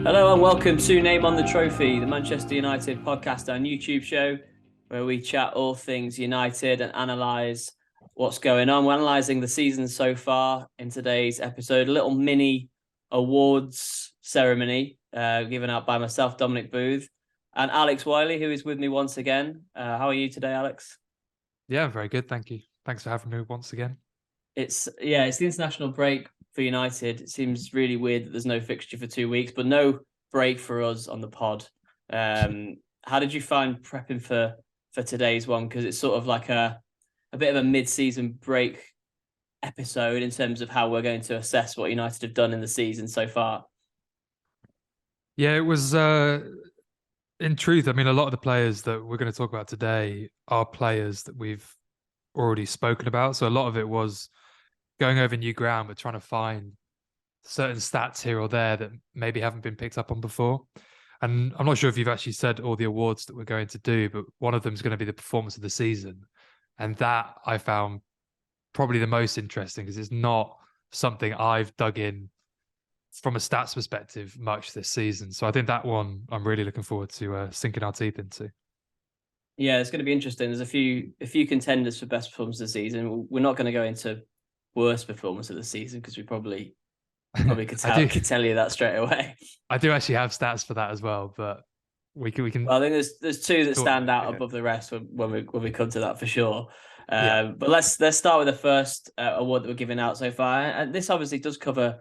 Hello and welcome to Name on the Trophy, the Manchester United podcast and YouTube show, where we chat all things United and analyse what's going on. We're analysing the season so far in today's episode, a little mini awards ceremony given out by myself, Dominic Booth, and Alex Wylie, who is with me once again. How are you today, Alex? Yeah, very good. Thank you. Thanks for having me once again. It's the international break for United. It seems really weird that there's no fixture for 2 weeks, but no break for us on the pod. How did you find prepping for today's one? Because it's sort of like a bit of a mid-season break episode in terms of how we're going to assess what United have done in the season so far. Yeah, it was in truth, I mean, a lot of the players that we're going to talk about today are players that we've already spoken about. So a lot of it was going over new ground, but trying to find certain stats here or there that maybe haven't been picked up on before. And I'm not sure if you've actually said all the awards that we're going to do, but one of them is going to be the performance of the season. And that I found probably the most interesting because it's not something I've dug in from a stats perspective much this season. So I think that one I'm really looking forward to sinking our teeth into. Yeah, it's going to be interesting. There's a few contenders for best performance of the season. We're not going to go into worst performance of the season because we probably could tell you that straight away. I do actually have stats for that as well, but we can. Well, I think there's two that stand out above the rest when we come to that for sure. But let's start with the first award that we're giving out so far, and this obviously does cover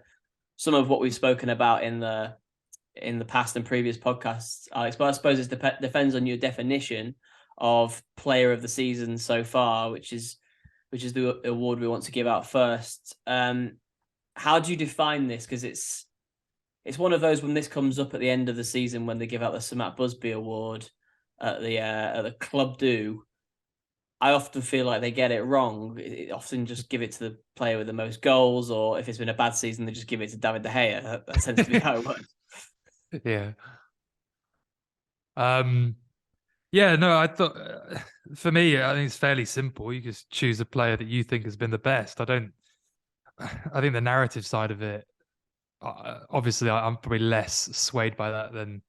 some of what we've spoken about in the past and previous podcasts, Alex. But I suppose it depends on your definition of player of the season so far, which is the award we want to give out first. How do you define this? Because it's one of those when this comes up at the end of the season when they give out the Sir Matt Busby Award at the club do. I often feel like they get it wrong. It often just give it to the player with the most goals, or if it's been a bad season, they just give it to David De Gea. That tends to be how it works. Yeah. Yeah, no, I thought for me, I think it's fairly simple. You just choose a player that you think has been the best. I think the narrative side of it, obviously, I'm probably less swayed by that than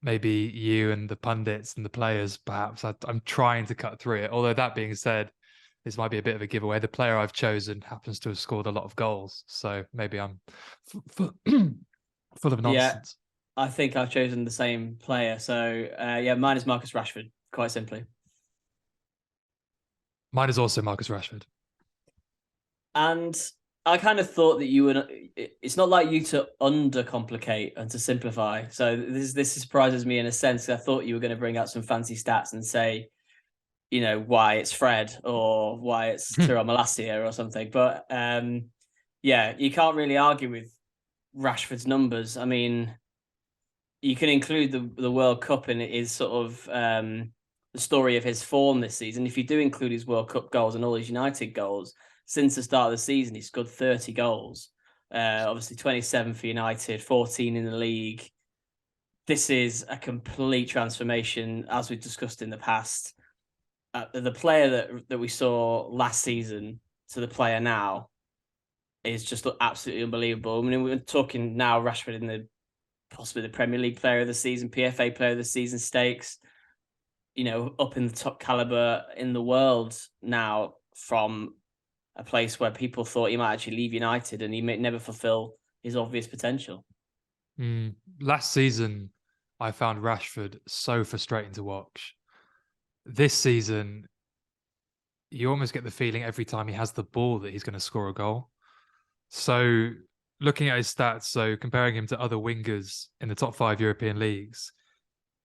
maybe you and the pundits and the players, perhaps. I'm trying to cut through it. Although that being said, this might be a bit of a giveaway. The player I've chosen happens to have scored a lot of goals. So maybe I'm full of nonsense. Yeah, I think I've chosen the same player. So mine is Marcus Rashford, quite simply. Mine is also Marcus Rashford. And I kind of thought that you would. It's not like you to undercomplicate and to simplify. So this surprises me in a sense. I thought you were going to bring out some fancy stats and say, you know, why it's Fred or why it's Tyrell Malacia or something. But you can't really argue with Rashford's numbers. I mean, you can include the World Cup in his sort of the story of his form this season. If you do include his World Cup goals and all his United goals. Since the start of the season, he scored 30 goals. Obviously, 27 for United, 14 in the league. This is a complete transformation, as we've discussed in the past. The player that we saw last season to the player now is just absolutely unbelievable. I mean, we're talking now Rashford in possibly the Premier League player of the season, PFA player of the season stakes, you know, up in the top caliber in the world now from a place where people thought he might actually leave United and he may never fulfill his obvious potential. Last season, I found Rashford so frustrating to watch. This season, you almost get the feeling every time he has the ball that he's going to score a goal. So looking at his stats, so comparing him to other wingers in the top 5 European leagues,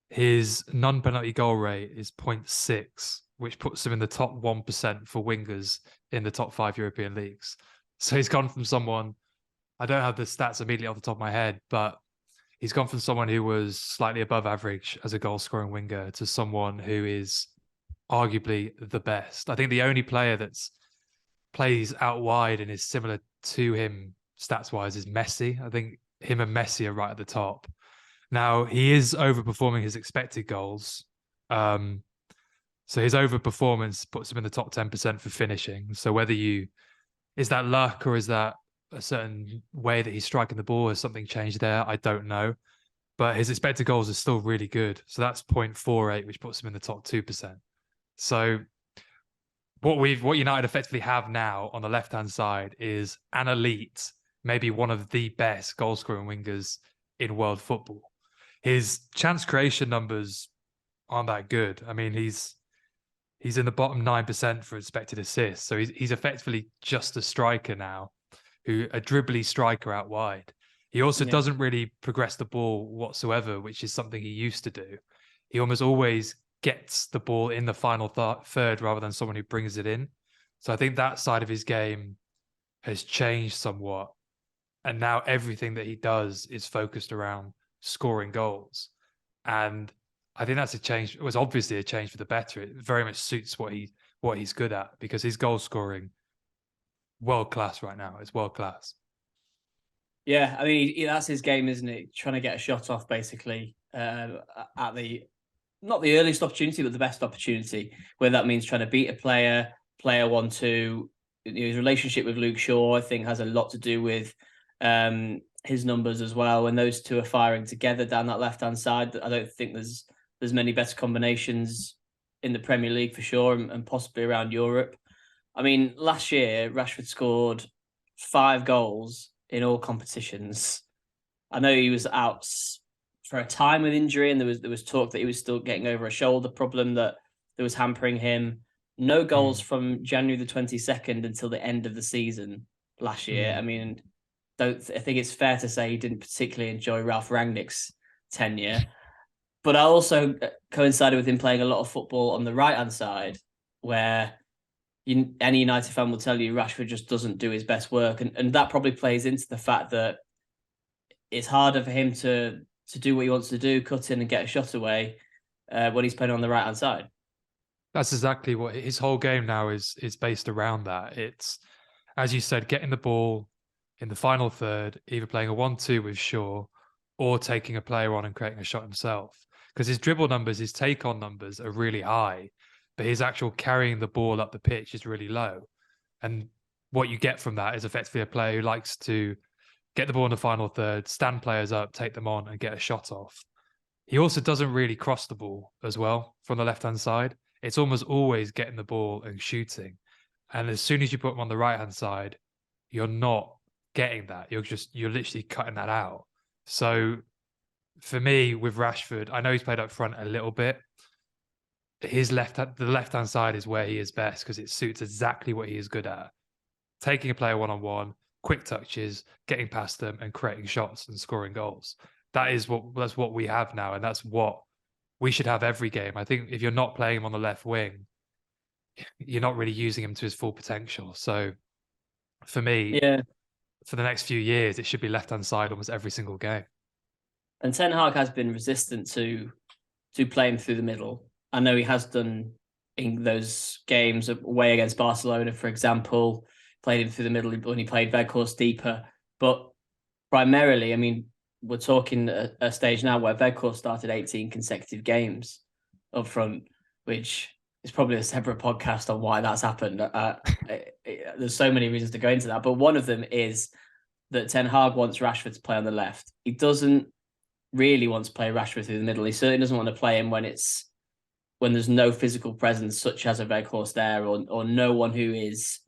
his non-penalty goal rate is 0.6, which puts him in the top 1% for wingers in the top 5 European leagues. So he's gone from someone, I don't have the stats immediately off the top of my head, but he's gone from someone who was slightly above average as a goal-scoring winger to someone who is arguably the best. I think the only player that's plays out wide and is similar to him stats-wise is Messi. I think him and Messi are right at the top. Now, he is overperforming his expected goals. So his overperformance puts him in the top 10% for finishing. So is that luck or is that a certain way that he's striking the ball? Has something changed there? I don't know. but his expected goals are still really good. So that's 0.48, which puts him in the top 2%. So what United effectively have now on the left-hand side is an elite, maybe one of the best goal-scoring wingers in world football. His chance creation numbers aren't that good. I mean, he's in the bottom 9% for expected assists. So he's effectively just a striker now, a dribbly striker out wide. He also doesn't really progress the ball whatsoever, which is something he used to do. He almost always gets the ball in the final third rather than someone who brings it in. So I think that side of his game has changed somewhat. And now everything that he does is focused around scoring goals. And I think that's a change. It was obviously a change for the better. It very much suits what he's good at, because his goal scoring, world class right now. It's world class. Yeah, I mean, that's his game, isn't it? Trying to get a shot off, basically, at the not the earliest opportunity, but the best opportunity. Whether that means trying to beat a player 1-2. His relationship with Luke Shaw, I think, has a lot to do with his numbers as well. When those two are firing together down that left-hand side, I don't think there's many better combinations in the Premier League for sure, and possibly around Europe. I mean, last year, Rashford scored 5 goals in all competitions. I know he was out for a time with injury, and there was talk that he was still getting over a shoulder problem that was hampering him. No goals from January the 22nd until the end of the season last year. I mean, I think it's fair to say he didn't particularly enjoy Ralph Rangnick's tenure. But I also coincided with him playing a lot of football on the right-hand side, where any United fan will tell you Rashford just doesn't do his best work. And that probably plays into the fact that it's harder for him to do what he wants to do, cut in and get a shot away when he's playing on the right-hand side. That's exactly what his whole game now is based around that. It's, as you said, getting the ball in the final third, either playing a 1-2 with Shaw or taking a player on and creating a shot himself. Because his dribble numbers, his take-on numbers are really high, but his actual carrying the ball up the pitch is really low. And what you get from that is effectively a player who likes to get the ball in the final third, stand players up, take them on and get a shot off. He also doesn't really cross the ball as well from the left-hand side. It's almost always getting the ball and shooting. And as soon as you put him on the right-hand side, you're not getting that. You're literally cutting that out. So for me, with Rashford, I know he's played up front a little bit. The left-hand side is where he is best, because it suits exactly what he is good at. Taking a player one-on-one, quick touches, getting past them and creating shots and scoring goals. That's what we have now, and that's what we should have every game. I think if you're not playing him on the left wing, you're not really using him to his full potential. So for me, for the next few years, it should be left-hand side almost every single game. And Ten Hag has been resistant to play him through the middle. I know he has done in those games away against Barcelona, for example, played him through the middle when he played Weghorst deeper. But primarily, I mean, we're talking a stage now where Weghorst started 18 consecutive games up front, which is probably a separate podcast on why that's happened. There's so many reasons to go into that, but one of them is that Ten Hag wants Rashford to play on the left. He doesn't really want to play Rashford through the middle. He certainly doesn't want to play him when there's no physical presence, such as a Weghorst there, or no one who is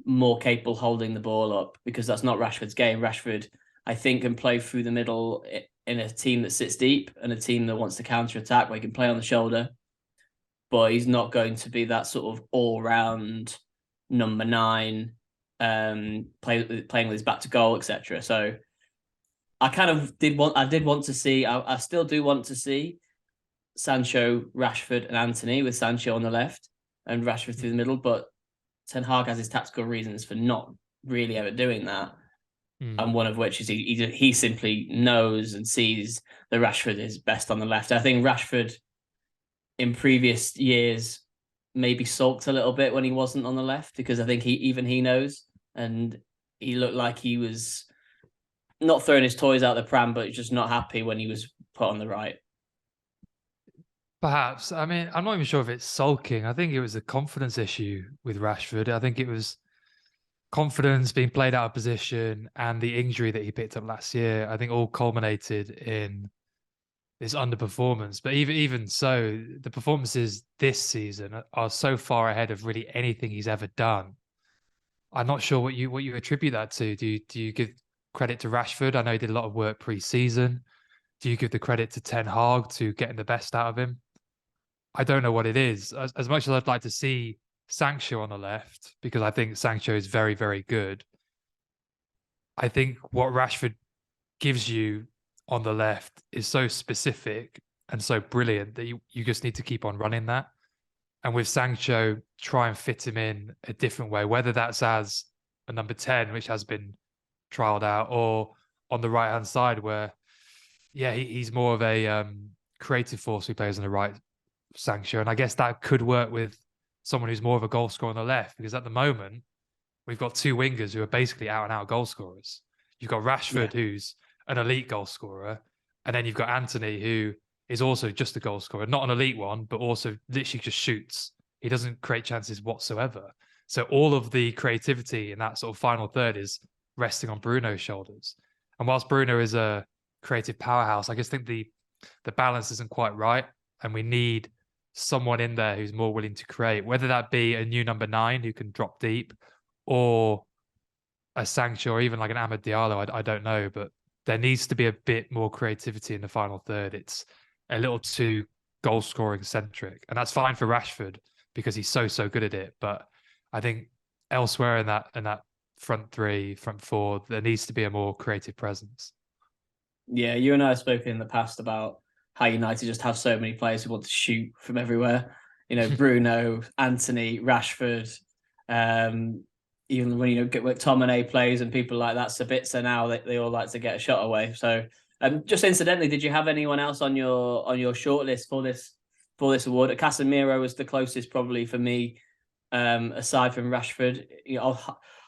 more capable holding the ball up, because that's not Rashford's game. Rashford, I think, can play through the middle in a team that sits deep and a team that wants to counter-attack, where he can play on the shoulder, but he's not going to be that sort of all-round number 9, playing with his back to goal, etc. So I did want to see, I still do want to see Sancho, Rashford and Anthony, with Sancho on the left and Rashford through the middle, but Ten Hag has his tactical reasons for not really ever doing that. And one of which is he simply knows and sees that Rashford is best on the left. I think Rashford in previous years maybe sulked a little bit when he wasn't on the left, because I think he knows, and he looked like he was not throwing his toys out the pram, but just not happy when he was put on the right. Perhaps. I mean, I'm not even sure if it's sulking. I think it was a confidence issue with Rashford. I think it was confidence, being played out of position, and the injury that he picked up last year. I think all culminated in this underperformance. But even so, the performances this season are so far ahead of really anything he's ever done. I'm not sure what you attribute that to. Do you give credit to Rashford? I know he did a lot of work pre-season. Do you give the credit to Ten Hag to getting the best out of him? I don't know what it is. As much as I'd like to see Sancho on the left, because I think Sancho is very, very good, I think what Rashford gives you on the left is so specific and so brilliant that you just need to keep on running that. And with Sancho, try and fit him in a different way, whether that's as a number 10, which has been trialed out, or on the right hand side where, yeah, he's more of a creative force who plays on the right, Sancho. And I guess that could work with someone who's more of a goal scorer on the left, because at the moment, we've got two wingers who are basically out and out goal scorers. You've got Rashford, who's an elite goal scorer, and then you've got Anthony, who is also just a goal scorer, not an elite one, but also literally just shoots. He doesn't create chances whatsoever. So all of the creativity in that sort of final third is resting on Bruno's shoulders. And whilst Bruno is a creative powerhouse, I just think the balance isn't quite right, and we need someone in there who's more willing to create, whether that be a new number 9 who can drop deep, or a Sancho, or even like an Amad Diallo. I don't know, but there needs to be a bit more creativity in the final third. It's a little too goal scoring centric, and that's fine for Rashford because he's so good at it. But I think elsewhere in that front three, front four, there needs to be a more creative presence. Yeah, you and I have spoken in the past about how United just have so many players who want to shoot from everywhere. You know, Bruno, Anthony, Rashford, um, even when get with McTominay plays and people like that, Sabitzer now, they all like to get a shot away. So, just incidentally, did you have anyone else on your shortlist for this award? Casemiro was the closest probably for me, aside from Rashford.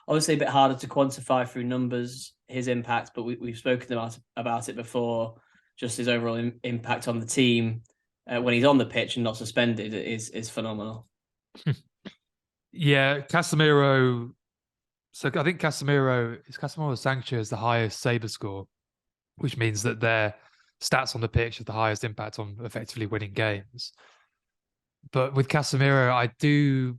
Obviously a bit harder to quantify through numbers his impact, but we've spoken about it before. Just his overall impact on the team when he's on the pitch and not suspended is phenomenal. Yeah, Casemiro. So I think Casemiro Sancho is the highest Sabre score, which means that their stats on the pitch have the highest impact on effectively winning games. But with Casemiro, I do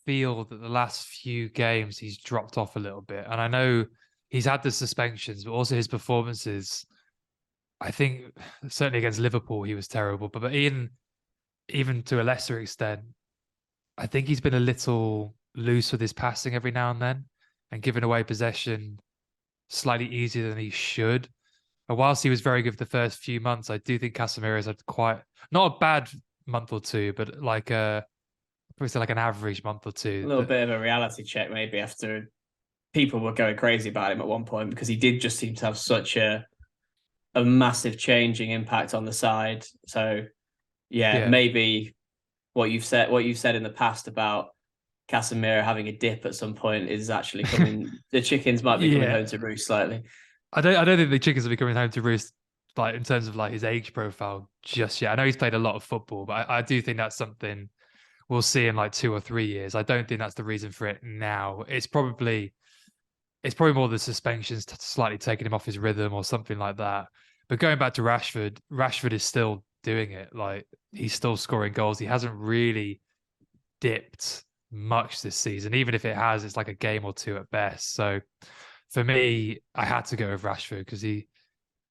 feel that the last few games he's dropped off a little bit. And I know he's had the suspensions, but also his performances. I think certainly against Liverpool he was terrible, but even to a lesser extent, I think he's been a little loose with his passing every now and then, and giving away possession slightly easier than he should. And whilst he was very good for the first few months, I do think Casemiro's had quite not a bad month or two, but like probably say like an average month or two. A little bit of a reality check maybe after people were going crazy about him at one point, because he did just seem to have such a massive changing impact on the side. So yeah, maybe what you've said in the past about Casemiro having a dip at some point is actually coming. The chickens might be coming home to roost slightly. I don't think the chickens will be coming home to roost, like in terms of like his age profile just yet. I know he's played a lot of football, but I do think that's something we'll see in like 2 or 3 years. I don't think that's the reason for it now. It's probably more the suspensions slightly taking him off his rhythm or something like that. But going back to Rashford, Rashford is still doing it. Like he's still scoring goals. He hasn't really dipped much this season. Even if it has, it's like a game or two at best. So for me, I had to go with Rashford because he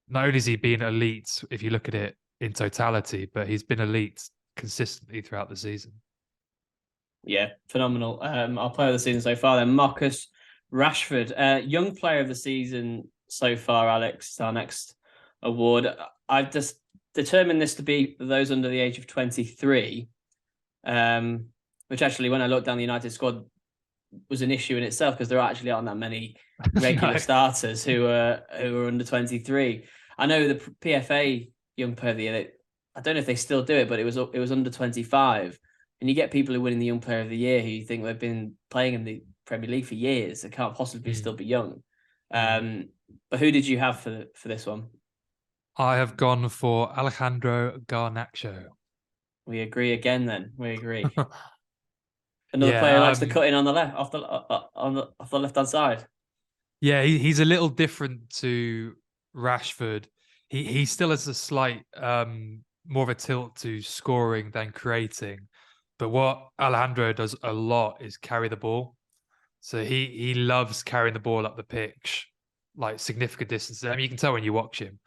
not only has he been elite if you look at it in totality, but he's been elite consistently throughout the season. Yeah, phenomenal. Our player of the season so far then, Marcus Rashford, young player of the season so far. Alex, our next award. I've just determined this to be those under the age of 23, which actually, when I looked down the United squad, was an issue in itself because there actually aren't that many regular starters who are under 23. I know the PFA Young Player of the Year, I don't know if they still do it, but it was under 25. And you get people who win the Young Player of the Year who you think they've been playing in the Premier League for years. They can't possibly still be young. But who did you have for this one? I have gone for Alejandro Garnacho. We agree again. Then we agree. Another player likes to cut in on the left, off the left hand side. Yeah, he's a little different to Rashford he still has a slight more of a tilt to scoring than creating. But what Alejandro does a lot is carry the ball. So he loves carrying the ball up the pitch, like significant distances. I mean, you can tell when you watch him,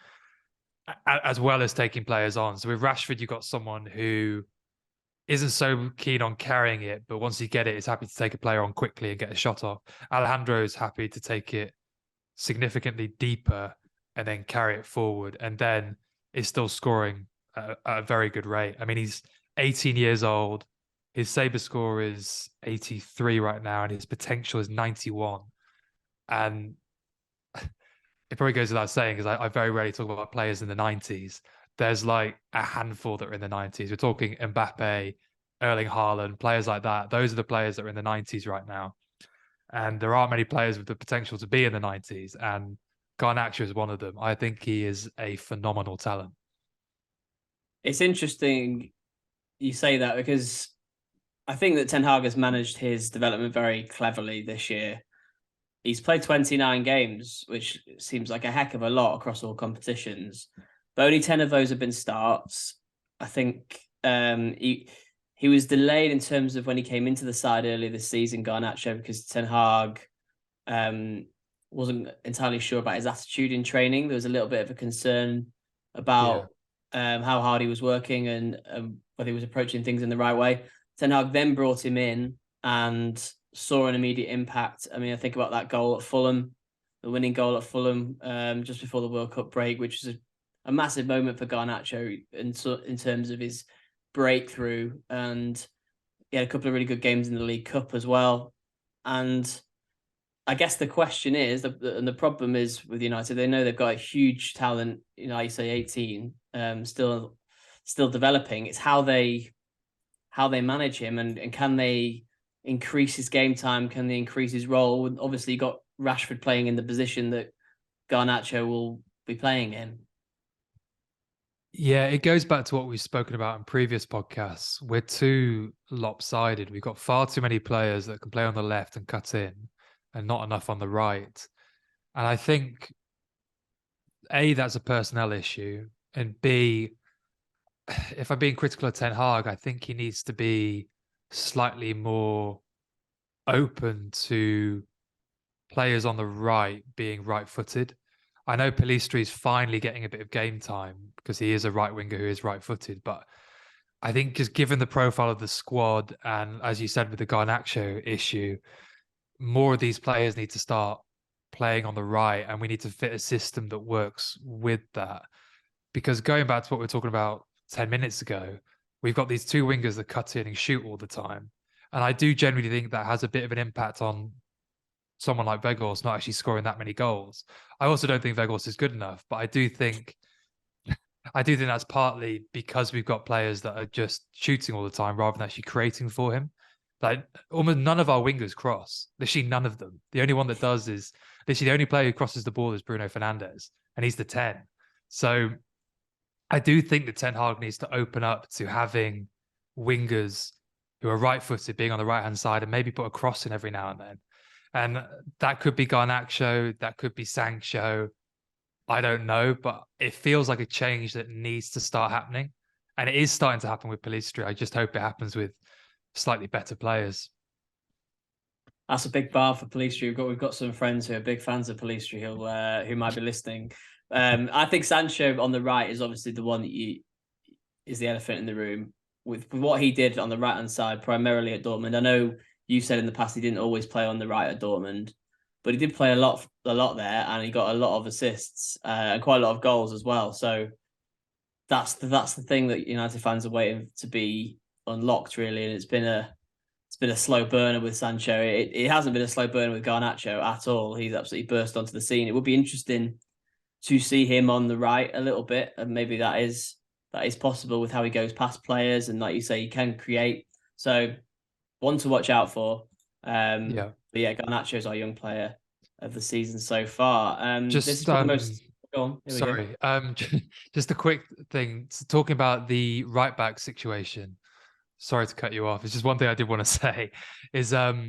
as well as taking players on. So with Rashford, you've got someone who isn't so keen on carrying it, but once you get it, is happy to take a player on quickly and get a shot off. Alejandro is happy to take it significantly deeper and then carry it forward, and then is still scoring at a very good rate. I mean, he's 18 years old. His saber score is 83 right now, and his potential is 91. And it probably goes without saying, because I very rarely talk about players in the 90s. There's like a handful that are in the 90s. We're talking Mbappe, Erling Haaland, players like that. Those are the players that are in the 90s right now. And there aren't many players with the potential to be in the 90s. And Garnacho is one of them. I think he is a phenomenal talent. It's interesting you say that, because I think that Ten Hag has managed his development very cleverly this year. He's played 29 games, which seems like a heck of a lot across all competitions, but only 10 of those have been starts. I think he was delayed in terms of when he came into the side earlier this season, Garnacho, because Ten Hag wasn't entirely sure about his attitude in training. There was a little bit of a concern about how hard he was working and whether he was approaching things in the right way. Ten Hag then brought him in and saw an immediate impact. I mean, I think about that goal at Fulham, the winning goal at Fulham just before the World Cup break, which was a massive moment for Garnacho in terms of his breakthrough. And he had a couple of really good games in the League Cup as well. And I guess the question is, and the problem is with United, they know they've got a huge talent, like you say, 18, still developing. It's how they manage him, and can they increase his game time? Can they increase his role? And obviously, you got Rashford playing in the position that Garnacho will be playing in. Yeah, it goes back to what we've spoken about in previous podcasts. We're too lopsided. We've got far too many players that can play on the left and cut in, and not enough on the right. And I think, A, that's a personnel issue. And B, if I'm being critical of Ten Hag, I think he needs to be slightly more open to players on the right being right-footed. I know Pellistri is finally getting a bit of game time because he is a right winger who is right-footed, but I think just given the profile of the squad, and as you said with the Garnacho issue, more of these players need to start playing on the right, and we need to fit a system that works with that. Because going back to what we were talking about 10 minutes ago, we've got these two wingers that cut in and shoot all the time. And I do generally think that has a bit of an impact on someone like Weghorst not actually scoring that many goals. I also don't think Weghorst is good enough, but I do think that's partly because we've got players that are just shooting all the time rather than actually creating for him. Like almost none of our wingers cross. Literally none of them. The only one that does is literally the only player who crosses the ball is Bruno Fernandes, and he's the 10. So I do think that Ten Hag needs to open up to having wingers who are right-footed being on the right-hand side, and maybe put a cross in every now and then. And that could be Garnacho, that could be Sancho. I don't know, but it feels like a change that needs to start happening. And it is starting to happen with Pellistri. I just hope it happens with slightly better players. That's a big bar for Pellistri. We've got some friends who are big fans of Pellistri who might be listening. I think Sancho on the right is obviously the one that is the elephant in the room with what he did on the right hand side, primarily at Dortmund. I know you said in the past he didn't always play on the right at Dortmund, but he did play a lot there, and he got a lot of assists and quite a lot of goals as well. So that's the thing that United fans are waiting to be unlocked, really. And it's been a slow burner with Sancho. It hasn't been a slow burner with Garnacho at all. He's absolutely burst onto the scene. It would be interesting to see him on the right a little bit, and maybe that is possible with how he goes past players, and like you say, he can create. So one to watch out for. Yeah. But yeah, Garnacho is our young player of the season so far. Just this is probably most. Go on. Sorry. Just a quick thing. Talking about the right back situation. Sorry to cut you off. It's just one thing I did want to say is I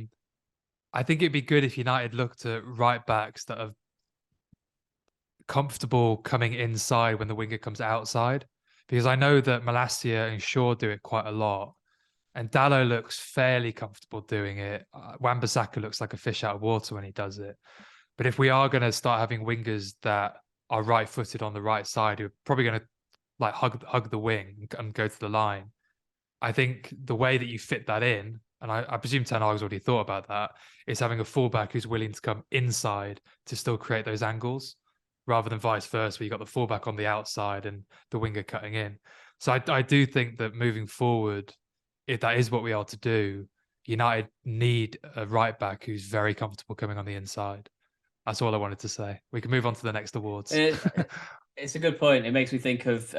think it'd be good if United looked at right backs that have comfortable coming inside when the winger comes outside, because I know that Malacia and Shaw do it quite a lot, and Dallo looks fairly comfortable doing it. Wan-Bissaka looks like a fish out of water when he does it. But if we are going to start having wingers that are right-footed on the right side, who are probably going to like hug the wing and go to the line, I think the way that you fit that in, and I presume Ten Hag's already thought about that, is having a fullback who's willing to come inside to still create those angles, rather than vice versa, where you got the fullback on the outside and the winger cutting in. So I do think that moving forward, if that is what we are to do, United need a right back who's very comfortable coming on the inside. That's all I wanted to say. We can move on to the next awards. It's a good point. It makes me think of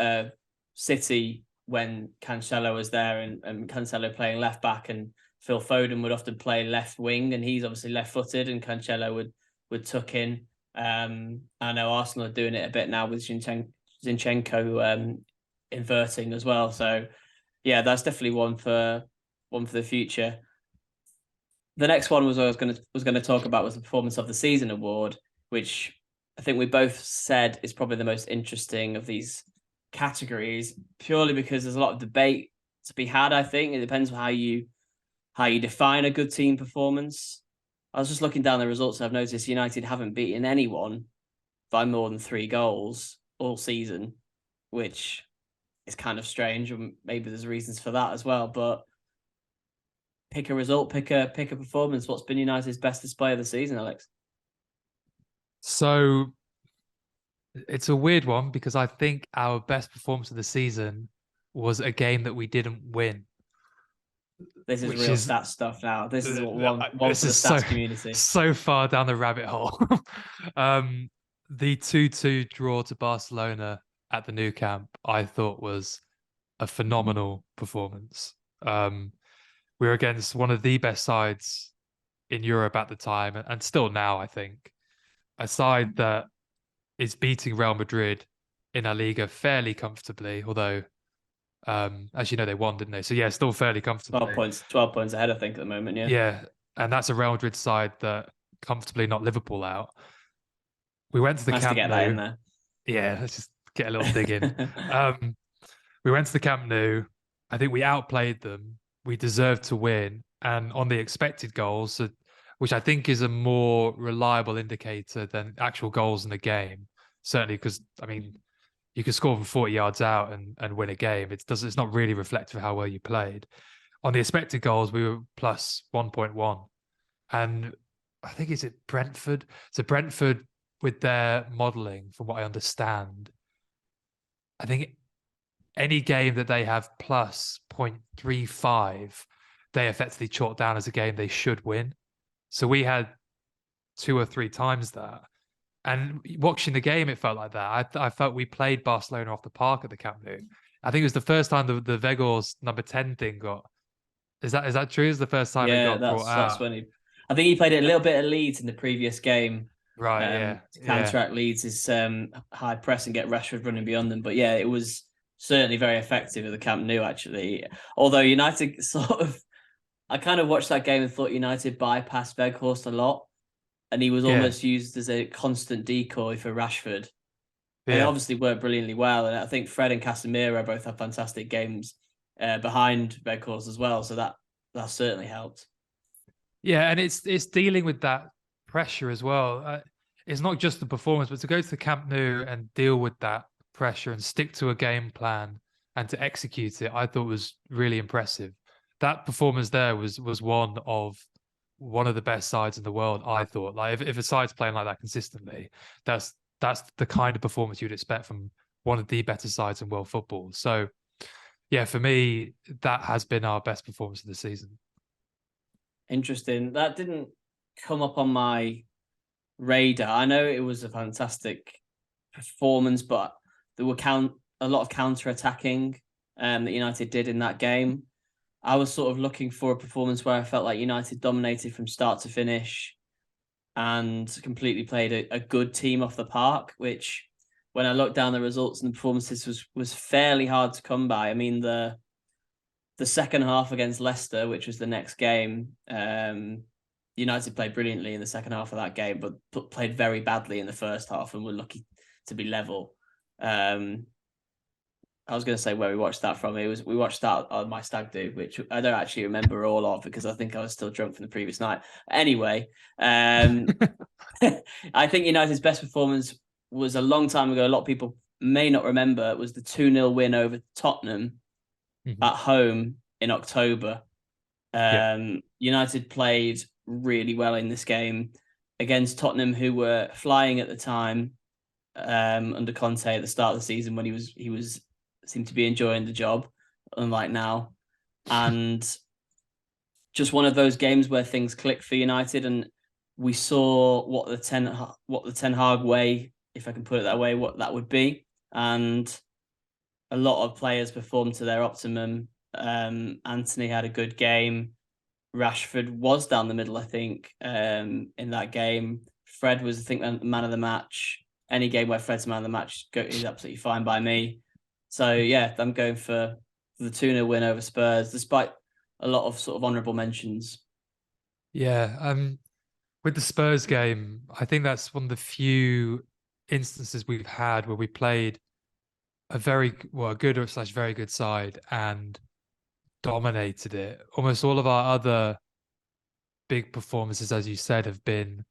City when Cancelo was there, and Cancelo playing left back, and Phil Foden would often play left wing, and he's obviously left-footed, and Cancelo would tuck in. I know Arsenal are doing it a bit now with Zinchenko inverting as well. So yeah, that's definitely one for the future. The next one was I was going to talk about was the Performance of the Season award, which I think we both said is probably the most interesting of these categories, purely because there's a lot of debate to be had. I think it depends on how you define a good team performance. I was just looking down the results. I've noticed United haven't beaten anyone by more than 3 goals all season, which is kind of strange. And maybe there's reasons for that as well. But pick a result, pick a performance. What's been United's best display of the season, Alex? So it's a weird one, because I think our best performance of the season was a game that we didn't win. This is real stats stuff now. This is one this for the is stats community. So far down the rabbit hole. The 2-2 draw to Barcelona at the Nou Camp, I thought was a phenomenal performance. We were against one of the best sides in Europe at the time, and still now, I think. A side that is beating Real Madrid in La Liga fairly comfortably, although, as you know, they won, didn't they? So yeah, still fairly comfortably. 12 points ahead, I think, at the moment. Yeah. Yeah, and that's a Real Madrid side that comfortably knocked Liverpool out. We went to the Nice Camp to get Nou. that in there. Yeah, let's just get a little dig in. We went to the Camp Nou. I think we outplayed them. We deserved to win. And on the expected goals, which I think is a more reliable indicator than actual goals in the game, certainly because, I mean, you can score from 40 yards out and win a game. It's not really reflective of how well you played. On the expected goals, we were plus 1.1. And I think, is it Brentford? So Brentford, with their modelling, from what I understand, I think any game that they have plus 0.35, they effectively chalk down as a game they should win. So we had 2 or 3 times that. And watching the game, it felt like that. I felt we played Barcelona off the park at the Camp Nou. I think it was the first time the Weghorst number 10 thing got. Is that true? Is the first time it got brought out? That's when I think he played a little bit of Leeds in the previous game. Right, yeah. To counteract Leeds' high press and get Rashford running beyond them. But yeah, it was certainly very effective at the Camp Nou, actually. Although United I kind of watched that game and thought United bypassed Weghorst a lot. And he was almost used as a constant decoy for Rashford. And it obviously worked brilliantly well. And I think Fred and Casemiro both had fantastic games behind Weghorst as well. So that certainly helped. Yeah, and it's dealing with that pressure as well. It's not just the performance, but to go to the Camp Nou and deal with that pressure and stick to a game plan and to execute it, I thought was really impressive. That performance there was one of the best sides in the world, I thought. Like if a side's playing like that consistently, that's the kind of performance you'd expect from one of the better sides in world football. So yeah, for me, that has been our best performance of the season. Interesting. That didn't come up on my radar. I know it was a fantastic performance, but there were a lot of counter-attacking that United did in that game. I was sort of looking for a performance where I felt like United dominated from start to finish and completely played a good team off the park, which when I looked down the results and the performances was fairly hard to come by. I mean, the second half against Leicester, which was the next game, United played brilliantly in the second half of that game, but played very badly in the first half and were lucky to be level. I was going to say where we watched that from. We watched that on my stag do, which I don't actually remember all of because I think I was still drunk from the previous night. Anyway, I think United's best performance was a long time ago. A lot of people may not remember. It was the 2-0 win over Tottenham at home in October. United played really well in this game against Tottenham, who were flying at the time under Conte at the start of the season when he was seemed to be enjoying the job, unlike now. And just one of those games where things clicked for United, and we saw what the Ten Hag way, if I can put it that way, what that would be. And a lot of players performed to their optimum. Anthony had a good game. Rashford was down the middle, I think, in that game. Fred was, I think, man of the match. Any game where Fred's man of the match is absolutely fine by me. So, yeah, I'm going for the 2-0 win over Spurs, despite a lot of sort of honourable mentions. Yeah, with the Spurs game, I think that's one of the few instances we've had where we played a good or / very good side and dominated it. Almost all of our other big performances, as you said, have been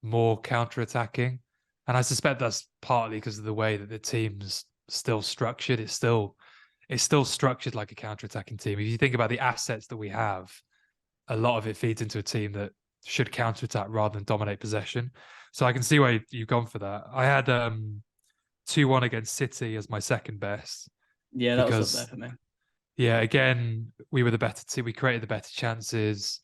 more counter-attacking. And I suspect that's partly because of the way that the team's still structured. It's still structured like a counter-attacking team. If you think about the assets that we have, a lot of it feeds into a team that should counter-attack rather than dominate possession. So I can see why you've gone for that. I had 2-1 against City as my second best. Yeah, that was up there for me. Yeah, again, we were the better team. We created the better chances.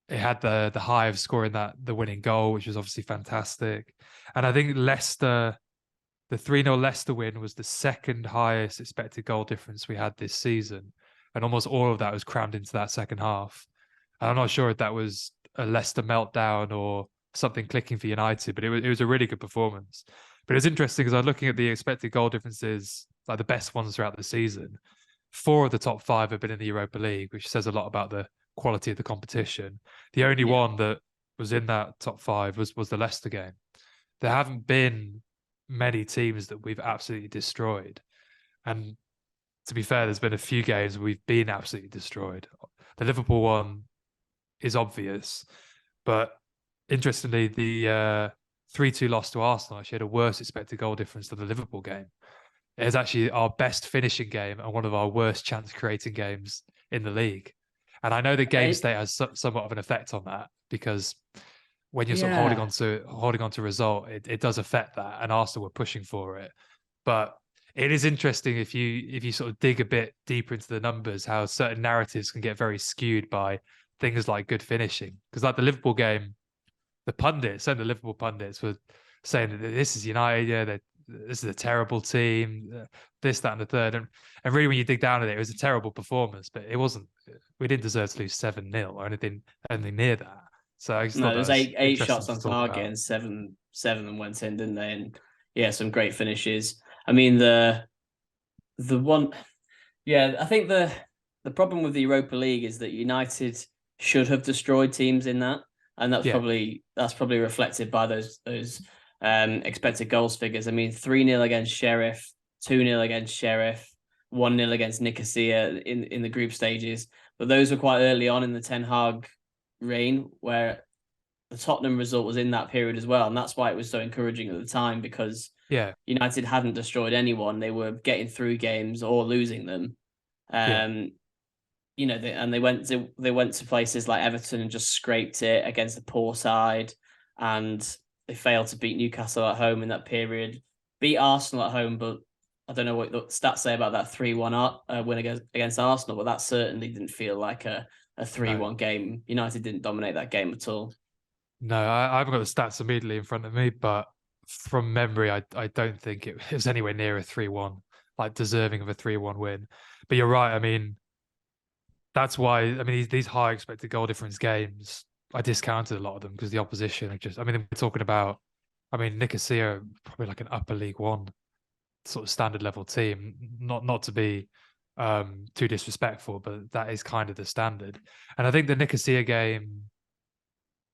It had the high of scoring the winning goal, which was obviously fantastic. And I think Leicester, the 3-0 Leicester win was the second highest expected goal difference we had this season. And almost all of that was crammed into that second half. And I'm not sure if that was a Leicester meltdown or something clicking for United, but it was a really good performance. But it was interesting because I was looking at the expected goal differences, like the best ones throughout the season. 4 of the top 5 have been in the Europa League, which says a lot about the quality of the competition. The only one that was in that top 5 was the Leicester game. There haven't been many teams that we've absolutely destroyed. And to be fair, there's been a few games where we've been absolutely destroyed. The Liverpool one is obvious, but interestingly, the 3-2 loss to Arsenal actually had a worse expected goal difference than the Liverpool game. It is actually our best finishing game and one of our worst chance creating games in the league. And I know the game state has somewhat of an effect on that because when you're sort of holding on to result, it does affect that. And Arsenal were pushing for it. But it is interesting if you sort of dig a bit deeper into the numbers, how certain narratives can get very skewed by things like good finishing. Because like the Liverpool game, the Liverpool pundits were saying that this is United, this is a terrible team, this, that, and the third. And really, when you dig down at it, it was a terrible performance, but it wasn't. We didn't deserve to lose 7-0 or anything near that. So I just thought there's eight shots on target about. and seven them went in, didn't they? And yeah, some great finishes. I mean, the one, I think the problem with the Europa League is that United should have destroyed teams in that, and that's probably reflected by those expected goals figures. I mean, 3-0 against Sheriff, 2-0 against Sheriff, 1-0 against Nicosia in the group stages. But those were quite early on in the Ten Hag reign, where the Tottenham result was in that period as well. And that's why it was so encouraging at the time, because United hadn't destroyed anyone. They were getting through games or losing them. They went to places like Everton and just scraped it against the poor side, and they failed to beat Newcastle at home in that period. Beat Arsenal at home, but I don't know what the stats say about that 3-1 win against Arsenal, but that certainly didn't feel like a 3-1 game. United didn't dominate that game at all. No, I haven't got the stats immediately in front of me, but from memory, I don't think it was anywhere near a 3-1, like deserving of a 3-1 win. But you're right. I mean, that's why, I mean, these high expected goal difference games, I discounted a lot of them because the opposition we're talking about, Nicosia, probably like an upper League One sort of standard level team, not to be too disrespectful, but that is kind of the standard. And I think the Nicosia game,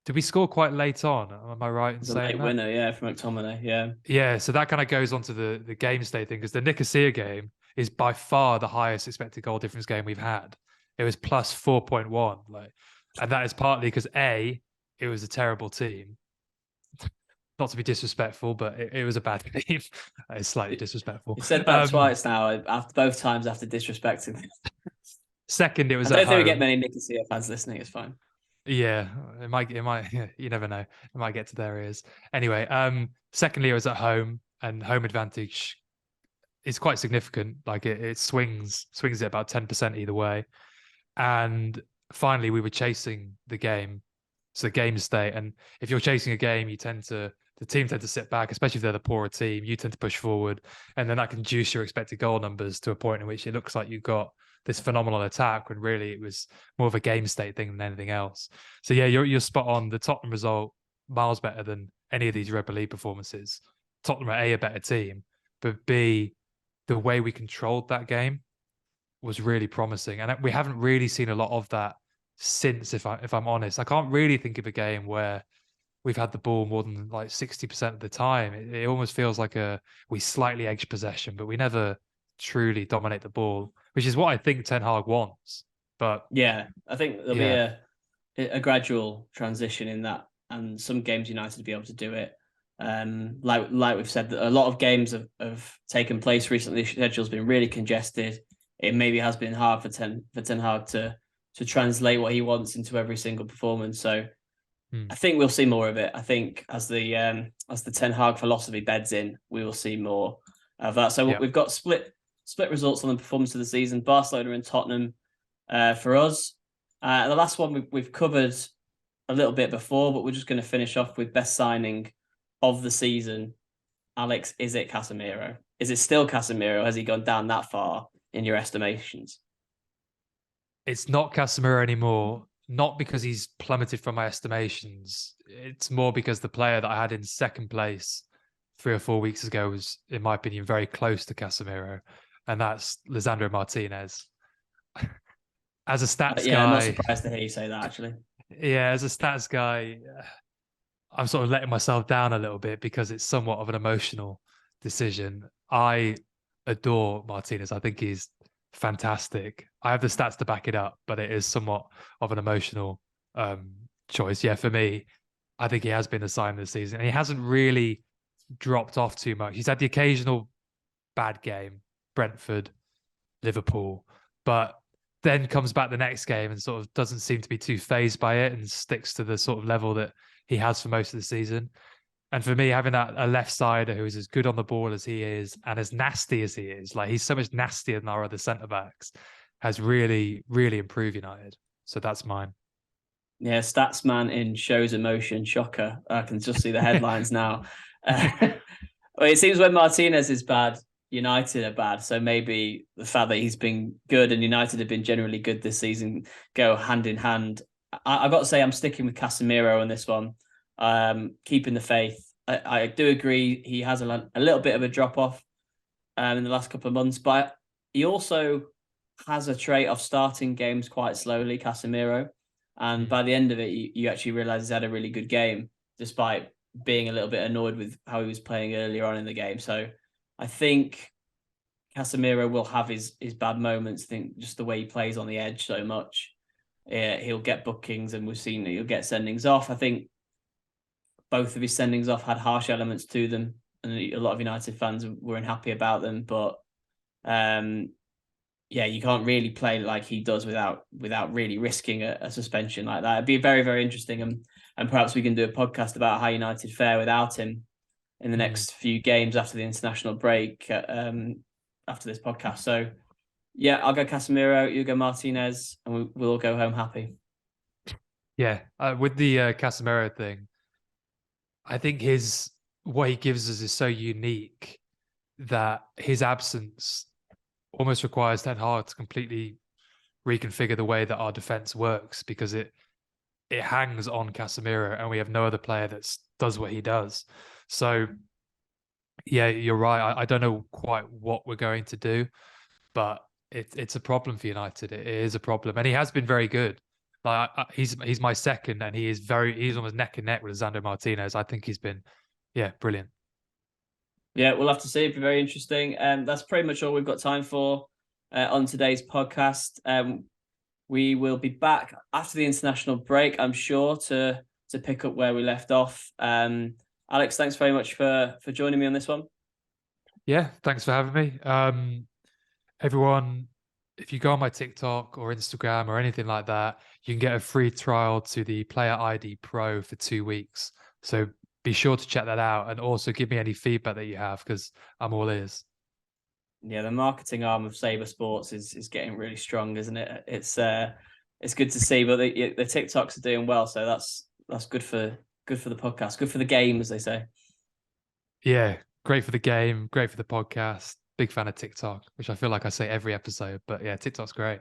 did we score quite late on? Am I right in The saying late that? winner, yeah, from McTominay, yeah. Yeah, so that kind of goes on to the game state thing because the Nicosia game is by far the highest expected goal difference game we've had. It was plus 4.1, like, and that is partly because A, it was a terrible team. Not to be disrespectful, but it was a bad team. It's slightly disrespectful. You said that twice now, after both times after disrespecting. Second, it I was at don't think we get home. many Nicosia fans listening. It's fine. Yeah, it might, you never know. It might get to their ears. Anyway, secondly, it was at home, and home advantage is quite significant. Like it swings it about 10% either way. And finally, we were chasing the game. So the game state. And if you're chasing a game, the team tend to sit back, especially if they're the poorer team. You tend to push forward, and then that can juice your expected goal numbers to a point in which it looks like you've got this phenomenal attack when really it was more of a game state thing than anything else. So yeah, you're spot on. The Tottenham result miles better than any of these Europa League performances. Tottenham are a better team, but B, the way we controlled that game was really promising, and we haven't really seen a lot of that since. If I'm honest, I can't really think of a game where we've had the ball more than like 60% of the time. It almost feels like we slightly edge possession, but we never truly dominate the ball, which is what I think Ten Hag wants. But Yeah, I think there'll be yeah, a gradual transition in that, and some games United will be able to do it. Like we've said, that a lot of games have taken place recently. The schedule's been really congested. It maybe has been hard for Ten Hag to translate what he wants into every single performance. So I think we'll see more of it. I think as the Ten Hag philosophy beds in, we will see more of that. So yeah, we've got split results on the performance of the season. Barcelona and Tottenham for us. The last one we've covered a little bit before, but we're just going to finish off with best signing of the season. Alex, is it Casemiro? Is it still Casemiro? Has he gone down that far in your estimations? it's not Casemiro anymore. Not because he's plummeted from my estimations. It's more because the player that I had in second place 3 or 4 weeks ago was, in my opinion, very close to Casemiro, and that's Lisandro Martinez. As a stats Yeah, I'm not guy, surprised to hear you say that, actually. yeah, as a stats guy, I'm sort of letting myself down a little bit because it's somewhat of an emotional decision. I adore Martinez. I think he's fantastic. I have the stats to back it up, but it is somewhat of an emotional choice. Yeah, for me, I think he has been the sign this season. And he hasn't really dropped off too much. He's had the occasional bad game, Brentford, Liverpool, but then comes back the next game and sort of doesn't seem to be too phased by it and sticks to the sort of level that he has for most of the season. And for me, having a left sider who is as good on the ball as he is and as nasty as he is, like he's so much nastier than our other centre backs, has really, really improved United. So that's mine. Yeah, Statsman in shows emotion, shocker. I can just see the headlines now. Well, it seems when Martinez is bad, United are bad. So maybe the fact that he's been good and United have been generally good this season go hand in hand. I've got to say, I'm sticking with Casemiro on this one, keeping the faith. I do agree he has a little bit of a drop off in the last couple of months, but he also has a trait of starting games quite slowly, Casemiro. And by the end of it, you actually realize he's had a really good game, despite being a little bit annoyed with how he was playing earlier on in the game. So I think Casemiro will have his bad moments. I think just the way he plays on the edge so much, he'll get bookings, and we've seen that he'll get sendings off. I think both of his sendings off had harsh elements to them, and a lot of United fans were unhappy about them. But yeah, you can't really play like he does without really risking a suspension like that. It'd be very, very interesting, and perhaps we can do a podcast about how United fare without him in the next few games after the international break. After this podcast, so yeah, I'll go Casemiro, you go Martinez, and we'll all go home happy. Yeah, with the Casemiro thing, I think what he gives us is so unique that his absence almost requires Ten Hag to completely reconfigure the way that our defense works because it hangs on Casemiro and we have no other player that does what he does. So yeah, you're right. I don't know quite what we're going to do, but it's a problem for United. It is a problem, and he has been very good. Like he's my second, and he's almost neck and neck with Lisandro Martinez. I think he's been, brilliant. Yeah, we'll have to see. It'll be very interesting. That's pretty much all we've got time for on today's podcast. We will be back after the international break, I'm sure, to pick up where we left off. Alex, thanks very much for joining me on this one. Yeah, thanks for having me. Everyone, if you go on my TikTok or Instagram or anything like that, you can get a free trial to the Player ID Pro for 2 weeks. So be sure to check that out, and also give me any feedback that you have, because I'm all ears. Yeah, the marketing arm of Saber Sports is getting really strong, isn't it? It's good to see, but the TikToks are doing well, so that's good for the podcast, good for the game, as they say. Yeah, great for the game, great for the podcast. Big fan of TikTok, which I feel like I say every episode, but yeah, TikTok's great.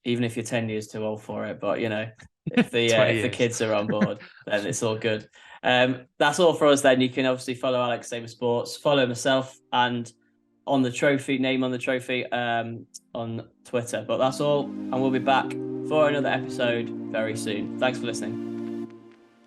Even if you're 10 years too old for it, but if the kids are on board, then it's all good. That's all for us. Then you can obviously follow Alex Saber Sports, follow myself, and on the trophy name on the trophy on Twitter. But that's all, and we'll be back for another episode very soon. Thanks for listening.